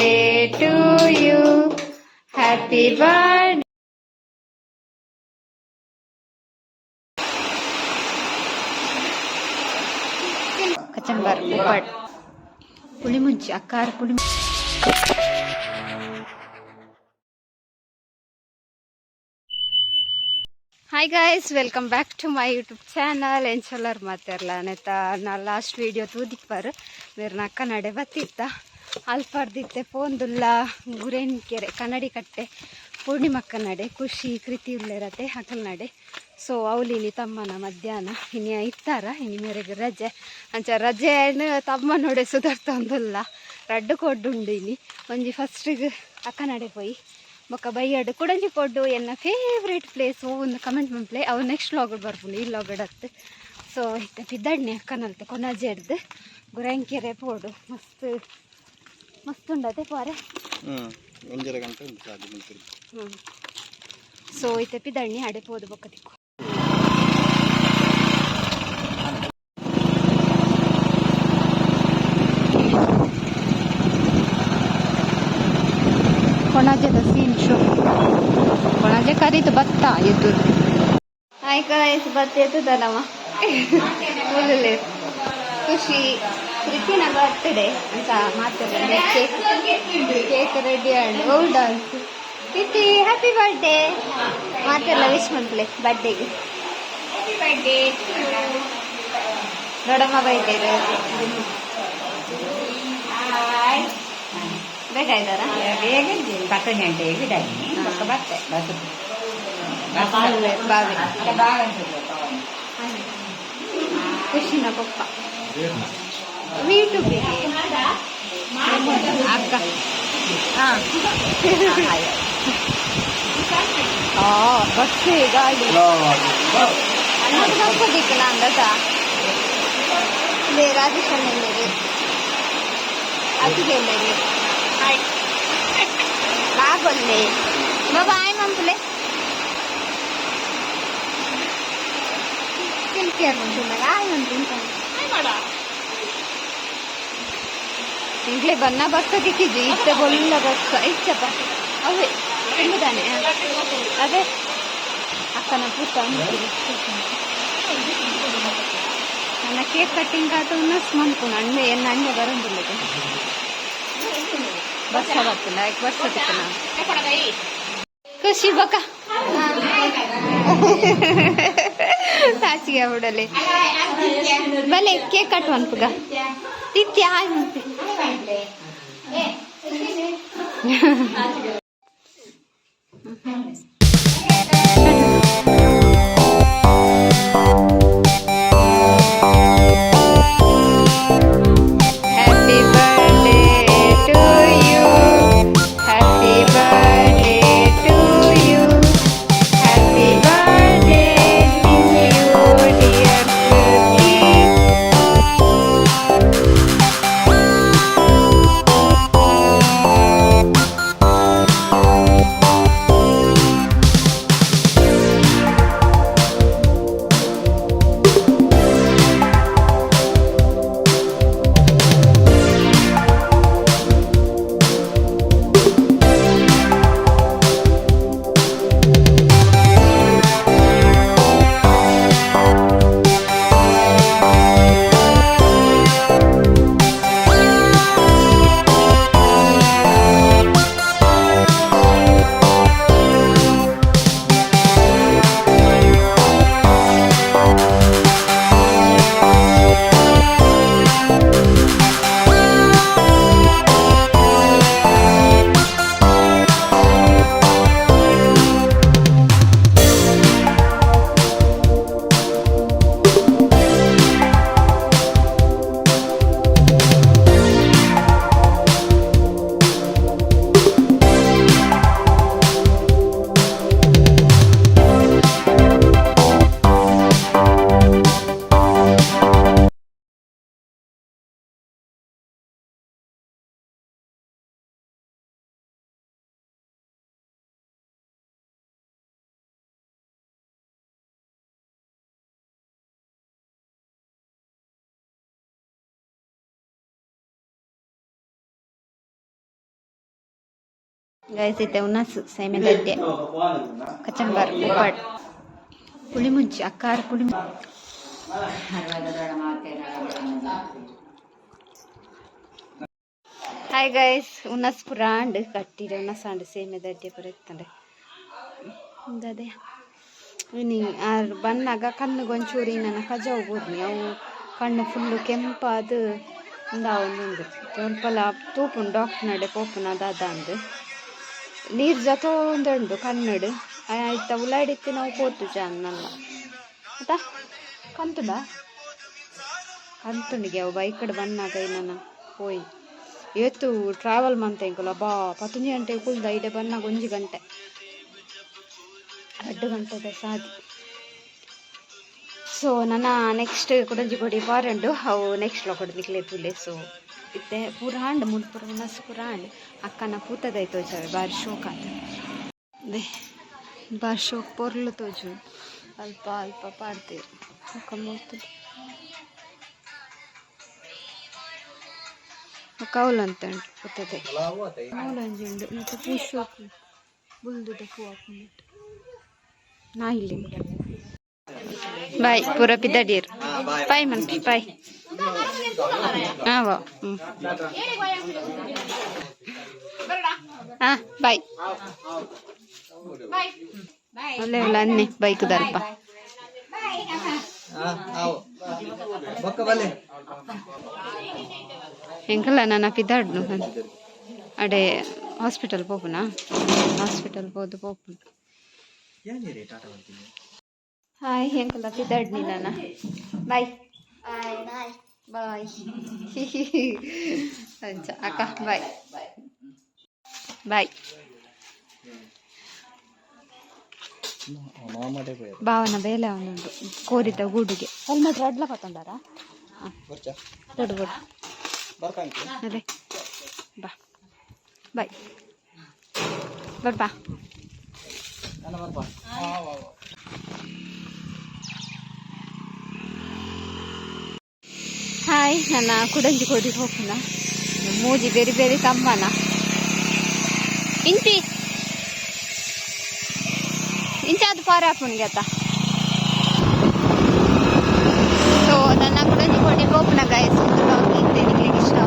birthday to you. Happy birthday. Kacambar, upat. Puli munci, akar puli. Hi guys, welcome back to my YouTube channel. Encholar materla neta na last video tudik par mer nakka nade batitta alparditte pondulla guren kere kanadi katte ಪೂರ್ಣಿಮಕ್ಕ ನಡೆ ಖುಷಿ ಕೃತಿ ಉಳ್ಳೇರತೆ ಹಕಲ್ ನಡೆ so ಅವಲಿನಿ ತಮ್ಮನ ಮಧ್ಯಾಹ್ನ ಇನಿ ಇತ್ತಾರ ಇನಿ ಮೇರೆಗೆ ರಜೆ ಅಂಚ ರಜೆ ತಮ್ಮ ನೋಡೆ ಸುಧಾರ್ತಂದುಲ್ಲ ರಡ್ಡು ಕೊಡ್ಡುಂಡು ಇನಿ ಒಂಜಿ ಫಸ್ಟಿಗೆ ಅಕ್ಕ ನಡೆ ಪೋಯಿ ಬೊಕ್ಕ ಬೈಯಡು ಕುಡಂಜಿ ಕೊಡ್ಡು ಎನ್ನ ಫೇವ್ರೇಟ್ ಪ್ಲೇಸ್ ಒಂದು ಕಮೆಂಟ್ ಮಂಪ್ಲೆ ಅವು ನೆಕ್ಸ್ಟ್ ಲಾಗಡ್ ಬರ್ಪುಂಡು ಈ ಲಾಗಡತ್ತೆ ಸೊ ಇತ್ತೆ ಪಿದ್ದಣ್ಣೆ ಅಕ್ಕನಲ್ತೆ ಕೊನಾಜೆ ಹಿಡ್ದು ಗುರಂಕೆರೆ ಪೋಡು ಮಸ್ತ್ ಮಸ್ತ್ ಉಂಡತೆ ಪಾರೆ ಸೊ ಇತ್ತೆ ಪಿದ್ದಣ್ಣಿ ಅಡೆ ಪೋದು ಬೊಕ್ಕ ತಿಕ್ಕು ಕೊಣಾಜೆದ ಸೀನ್ ಶೋ ಕೊಣಾಜೆ ಕರೀತು ಭತ್ತ ಎದ್ದು ಆಯ್ಕ ಭತ್ತ ಎತ್ತದಲ್ಲವ ಒಳ್ಳೆ ಖುಷಿ ಕೃತಿನ ಬರ್ತ್ಡೇ ಅಂತ ಮಾತಾಡ ಕೇಕ್ ರೆಡಿ ಆಡು ಓ ಡಾನ್ಸ್ ಕೃತಿ ಹ್ಯಾಪಿ ಬರ್ಡೇ ಮಾತೆಲ್ಲ ವಿಶ್ ಮಾಡ್ಲೆ ಬರ್ಡೇಗೆ ಹ್ಯಾಪಿ ಬರ್ಡೇ ದೊಡ್ಡಮ್ಮ ಬರ್ಡೇ ಬೇಕಾಯ್ತಾರ ಬೇಗ ಬಟ್ಟೆ ಗಂಟೆ ಬತ್ತೆ ಬಾವಿ ಖುಷಿನ ಪಪ್ಪ ಯೂಟ್ಯೂಬಿಗೆ ಅಕ್ಕ ಬಸ್ಸು ಗಾಡಿ ಅನ್ನೋದು ಹಾಕೋದಿಕ್ಕಲ್ಲ ಅಂದಟ ಲೇ ರಾಜೇಶ್ ಅಣ್ಣಂದೇರಿ ಅತಿಗೆ ಎಲ್ಲೇರಿ ಲಾಗೊಲ್ಲೆ ಬಾಬಾ ಆಯ್ ಮಂಪಲೆ ಕೇರ್ ಬಂದಿಲ್ಲ ಆಯ್ ಮಂತ ಇಂಗ್ಲೇ ಬನ್ನ ಬರ್ತದಿಕ್ಕಿದ್ವಿ ಇತ್ತೆ ಬೊಲ್ಲ ಬಸ್ಸ ಇಚ್ಚಪ್ಪ ಅವೇ ಎಂಬುದಾನೆ ಅದೇ ಅಕ್ಕನ ಪುಟ್ಟ ನನ್ನ ಕೇಕ್ ಕಟ್ಟಿಂಗ್ ಆಟ ಉನ್ನಸ್ ಮನ್ಪುಣ ಅಣ್ಣೆ ಎನ್ನ ಅಣ್ಣೆ ಬರಂದಿಲ್ಲದೆ ಬಸ್ಸ ಬರ್ತಿಲ್ಲ ಯಾಕೆ ಬಸ್ ಹತ್ತಿಲ್ಲ ಖುಷಿ ಬಕ ಸಾಚಿಗೆ ಬಿಡಲೆ ಬಲೆ ಕೇಕ್ ಕಟ್ಟು ಅನ್ಪುಗ ತಿತ್ತಿ ಹಾಯ್ ಮತ್ತೆ ಗೈಸ್ ಇತ್ತೆ ಉನ್ನಸು ಸೇಮೆ ದಡ್ಡೆ ಕಚಂಬರ್ ಉಪ್ಪಾಡ್ ಪುಳಿ ಮುಂಚಿ ಅಕ್ಕಾರ ಪುಳಿ ಹಾಯ್ ಗೈಸ್ ಉನ್ನಸ್ ಪುರಾಂಡ್ ಕಟ್ಟಿರ ಉನ್ನಸಾಂಡ್ ಸೇಮೆ ದಡ್ಡೆ ಪುರ ಇತ್ತಂಡೆ ಅದೇ ಇನಿ ಬನ್ನಾಗ ಕಣ್ಣಿಗೆ ಒಂಚೂರು ನನ್ನ ಕಜಾವು ಬೋದ್ನಿ ಅವು ಕಣ್ಣು ಫುಲ್ಲು ಕೆಂಪಾದು ಒಂದುಂಡು ಸ್ವಲ್ಪಲ ತೂಪುಂಡು ಡಾಕ್ಟರ್ ನಡೆ ಪೋಪುನ ಅದ ಅಂದು ನೀರು ಜತೊಂದುಂಡು ಕನ್ನಡು ಆಯ್ತಾ ಉಲಾಡಿತ್ತು ನಾವು ಪೋತು ಜಾನ್ನಲ್ಲ ಆಯ್ತಾ ಕಂತುಡ ಕಂತುಂಡಿಗೆ ಅವು ಬೈಕಡ್ ಬನ್ನಾಗ ನಾನು ಹೋಯ್ ಇವತ್ತು ಟ್ರಾವೆಲ್ ಮಂತ ಇಂಕಲ್ಲ ಬಾ 10 ಗಂಟೆಗೆ ಕುಲ್ದ ಐಡೆ ಬನ್ನಾಗ 1 ಗಂಟೆ 2 ಗಂಟೆದ ಸಾದಿ ಸೊ ನನ್ನ ನೆಕ್ಸ್ಟ್ ಕುಡಂಜಿ ಕೊಡಿ ಪಾರಂಡು ಅವು ನೆಕ್ಸ್ಟ್ ಲೋ ಕೊಡ್ಲಿಕ್ಕೆ ತುಲೆ ಸೊ ಇತ್ತೆ ಪುರಾಂಡ್ ಮುಡ್ಪುರ ಮನಸ್ ಪುರಾಂಡ್ ಅಕ್ಕನ ಪೂತದೈ ತೋಜಾವೆ ಬಾರಿ ಶೋಕ್ ಆತ ದೇ ಬಾರಿ ಶೋಕ್ ಪೊರ್ಲು ತೋಜು ಅಲ್ಪ ಅಲ್ಪ ಪಾಡ್ತೇವೆ ಮುಖ ಮೂರ್ತು ಕೌಲ್ ಅಂತ ಉಂಟು ಪೂತದೆ ಕೌಲಂಜಿ ಉಂಡು ಮತ್ತು ಪೂ ಶೋಕು ಬುಲ್ದುದ ಪೂ ಹಾಕೊಂಡು ನಾ ಇಲ್ಲಿ ಬಾಯ್ ಪೂರ ಪಿದ್ದಡೀರ್ ಬಾಯ್ ಮಂತ್ರಿ ಬಾಯ್ ಹಾಂ ಹಾಂ ಬಾಯ್ ಒಳ್ಳೆ ಒಳ್ಳೆ ಅನ್ನೆ ಬೈಕ್ ದಲ್ಪ ಹೆಂಗಲ್ಲ ನಾನು ಪಿದ್ದಾಡ್ನು ಅಡೆ ಹಾಸ್ಪಿಟಲ್ ಪೋಪುನಾ ಹಾಸ್ಪಿಟಲ್ ಹೋದು ಪೋಪುನ ಹಾಯ್ ಹೆಂಗಲ್ಲ ಪಿದ್ದಾಡ್ನಿ ನಾನು ಬಾಯ್ ಬಾಯ್ ಅಂಚ ಅಕ್ಕ ಬಾಯ್ ಬಾಯ್ ಭಾವನ ಬೇಲೆ ಅವನುಂಡು ಕೋರಿದ ಗೂಡುಗೆ ಹೆಲ್ಮೆಟ್ ಅಡ್ಲ ಪತ್ತೊಂಡಾರ ದೊಡ್ಡ ದೊಡ್ಡ ಅದೇ ಬಾ ಬಾಯ್ ಬರ್ಬಾ ಹಾಯ್ ನನ್ನ ಕುಡಂಜಿ ಕೊಡಿ ಹೋಗ್ನ ಮೂಜಿ ಬೇರೆ ಬೇರೆ ತಮ್ಮನ ಇಂಚಿ ಇಂಚಾದ ಪಾರಾಪುನ್ಗೆ ಆತ ಸೊ ನನ್ನ ಕುಡಂಜಿ ಕೊಡಿ ಹೋಗ್ನ ಗಾಯ ಸುಂದರವಾಗಿ ಇಷ್ಟ